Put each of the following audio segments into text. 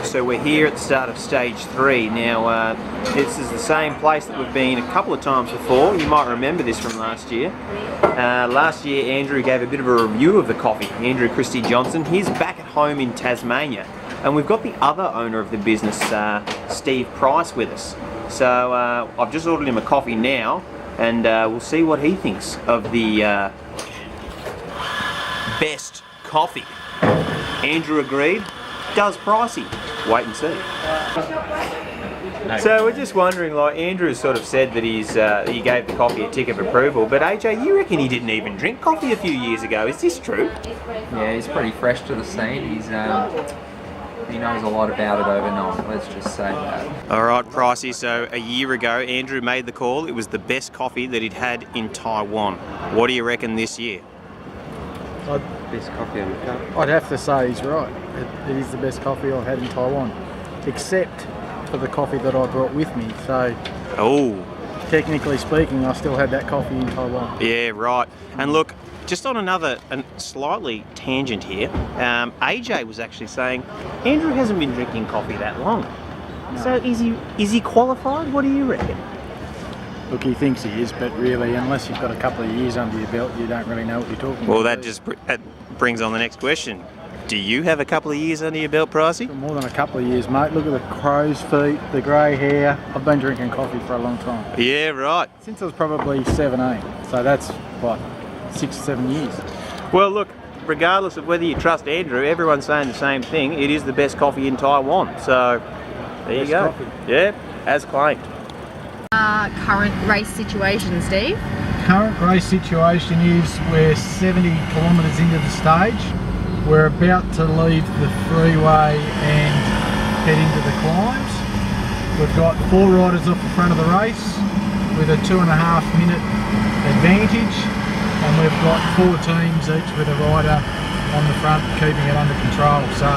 So we're here at the start of stage 3. Now, this is the same place that we've been a couple of times before. You might remember this from last year. Last year, Andrew gave a bit of a review of the coffee. Andrew Christie Johnson. He's back at home in Tasmania. And we've got the other owner of the business, Steve Price, with us. So I've just ordered him a coffee now, and we'll see what he thinks of the best coffee. Andrew agreed. Does Pricey? Wait and see. So we're just wondering, like, Andrew sort of said that he gave the coffee a tick of approval, but AJ, you reckon he didn't even drink coffee a few years ago? Is this true? Yeah, he's pretty fresh to the scene. He knows a lot about it overnight, let's just say that. Alright, Pricey, so a year ago Andrew made the call. It was the best coffee that he'd had in Taiwan. What do you reckon this year? Best coffee I've had. I'd have to say he's right. It is the best coffee I've had in Taiwan, except for the coffee that I brought with me. So, technically speaking, I still had that coffee in Taiwan. Yeah, right. And look, just on another slightly tangent here, AJ was actually saying Andrew hasn't been drinking coffee that long. No. So is he qualified? What do you reckon? Look, he thinks he is, but really, unless you've got a couple of years under your belt, you don't really know what you're talking about. Well, that brings on the next question. Do you have a couple of years under your belt, Pricey? More than a couple of years, mate. Look at the crow's feet, the grey hair. I've been drinking coffee for a long time. Yeah, right. Since I was probably 17. So that's, what, 6 or 7 years. Well, look, regardless of whether you trust Andrew, everyone's saying the same thing. It is the best coffee in Taiwan. So, there you go. Coffee. Yeah, as claimed. Current race situation, Steve? Current race situation is we're 70 kilometres into the stage. We're about to leave the freeway and head into the climbs. We've got 4 riders off the front of the race with a 2.5 minute advantage, and we've got 4 teams each with a rider on the front keeping it under control. So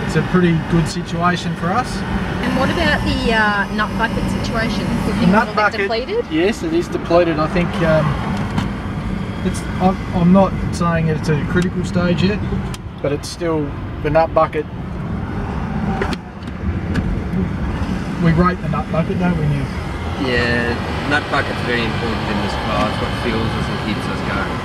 it's a pretty good situation for us. And what about the nut bucket situation? Is the nut bucket depleted? Yes, it is depleted. I think I'm not saying it's a critical stage yet, but it's still the nut bucket. We rate the nut bucket, don't we, Neil? Yeah, nut bucket's very important in this class. What fuels us and keeps us going.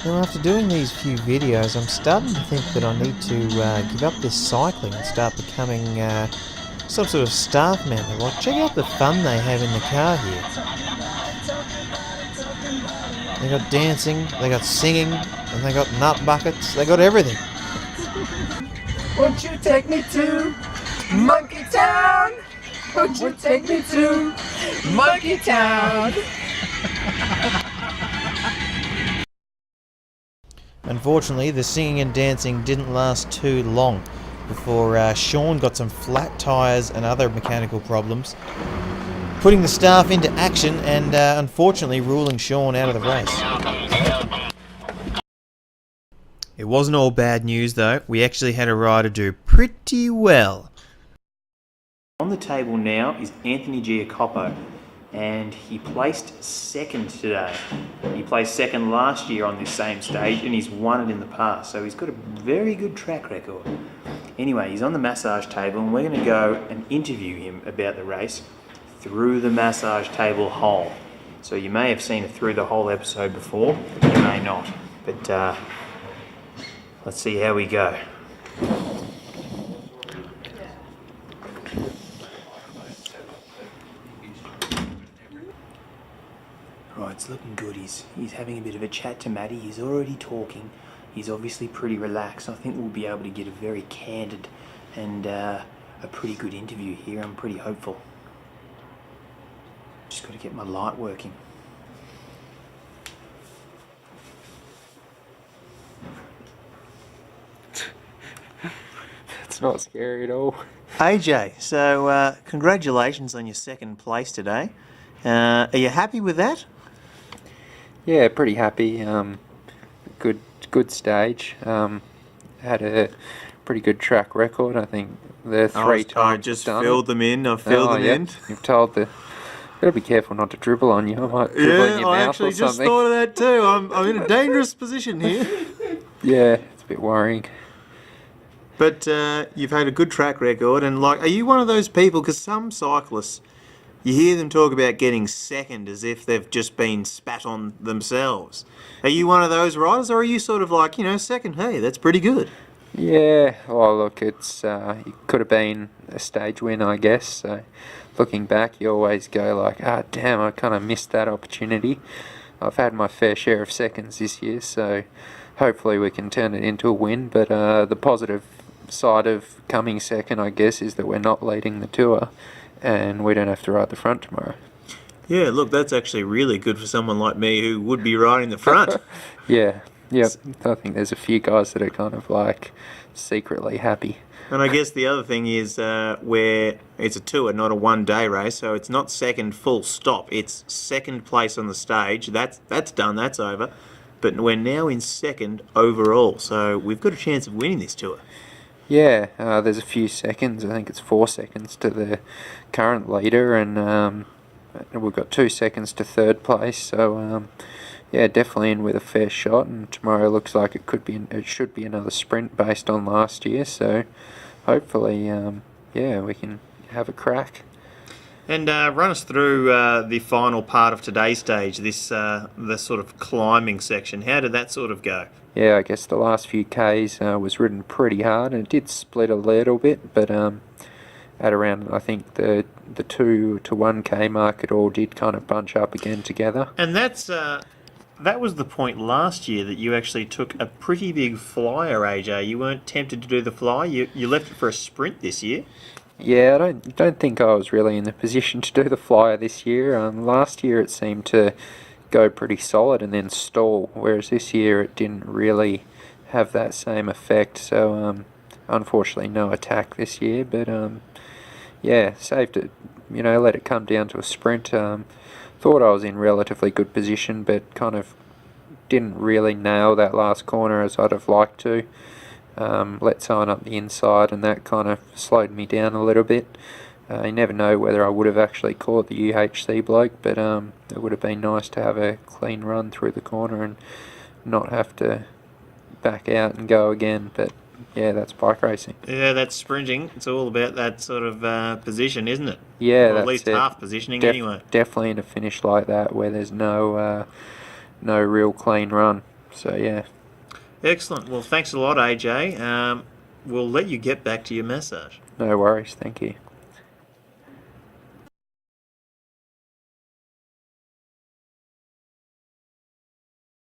Now, after doing these few videos, I'm starting to think that I need to give up this cycling and start becoming some sort of staff member. Like, check out the fun they have in the car here. They got dancing, they got singing, and they got nut buckets. They got everything. Won't you take me to Monkey Town? Won't you take me to Monkey Town? Unfortunately, the singing and dancing didn't last too long before Sean got some flat tyres and other mechanical problems, putting the staff into action and unfortunately ruling Sean out of the race. It wasn't all bad news though. We actually had a rider do pretty well. On the table now is Anthony Giacopo, and he placed second today. He placed second last year on this same stage, and he's won it in the past, so he's got a very good track record. Anyway, he's on the massage table, and we're going to go and interview him about the race through the massage table hole. So you may have seen a through the hole episode before, you may not, but let's see how we go. Right, it's looking good. He's having a bit of a chat to Maddie. He's already talking. He's obviously pretty relaxed. I think we'll be able to get a very candid and a pretty good interview here. I'm pretty hopeful. Just got to get my light working. It's not scary at all. AJ, so congratulations on your second place today. Are you happy with that? Yeah, pretty happy. Good stage. Had a pretty good track record. I think the 3 times. I just filled them in. I've filled them in. You've told the. Better be careful not to dribble on you. I might dribble in your I mouth actually or just something. thought of that too. I'm in a dangerous position here. Yeah, it's a bit worrying. But you've had a good track record, and like, are you one of those people? Because some cyclists, you hear them talk about getting second as if they've just been spat on themselves. Are you one of those riders, or are you sort of like, second? Hey, that's pretty good. Yeah, well, look, it could have been a stage win, I guess. So, looking back, you always go like, damn, I kind of missed that opportunity. I've had my fair share of seconds this year, so hopefully we can turn it into a win. But the positive side of coming second, I guess, is that we're not leading the tour, and we don't have to ride the front tomorrow. Yeah, look, that's actually really good for someone like me who would be riding the front. Yeah. Yep, I think there's a few guys that are kind of like secretly happy. And I guess the other thing is where it's a tour, not a one-day race, so it's not second full stop. It's second place on the stage. That's done, that's over. But we're now in second overall, so we've got a chance of winning this tour. Yeah, there's a few seconds. I think it's 4 seconds to the current leader, and we've got 2 seconds to third place. So yeah, definitely in with a fair shot. And tomorrow looks like it should be another sprint based on last year. So hopefully, yeah, we can have a crack. And run us through the final part of today's stage, the sort of climbing section. How did that sort of go? Yeah, I guess the last few Ks was ridden pretty hard, and it did split a little bit, but at around, I think, the 2 to 1K mark, it all did kind of bunch up again together. And that was the point last year that you actually took a pretty big flyer, AJ. You weren't tempted to do the fly. You left it for a sprint this year. Yeah, I don't think I was really in the position to do the flyer this year. Last year it seemed to go pretty solid and then stall, whereas this year it didn't really have that same effect. So unfortunately no attack this year, but yeah, saved it, let it come down to a sprint. Thought I was in relatively good position, but kind of didn't really nail that last corner as I'd have liked to. Let someone up the inside, and that kind of slowed me down a little bit. You never know whether I would have actually caught the UHC bloke, but it would have been nice to have a clean run through the corner and not have to back out and go again. But yeah, that's bike racing. Yeah, that's sprinting. It's all about that sort of position, isn't it? Yeah, or that's at least it. half positioning anyway. Definitely in a finish like that where there's no real clean run. So yeah. Excellent. Well, thanks a lot, AJ. We'll let you get back to your massage. No worries. Thank you.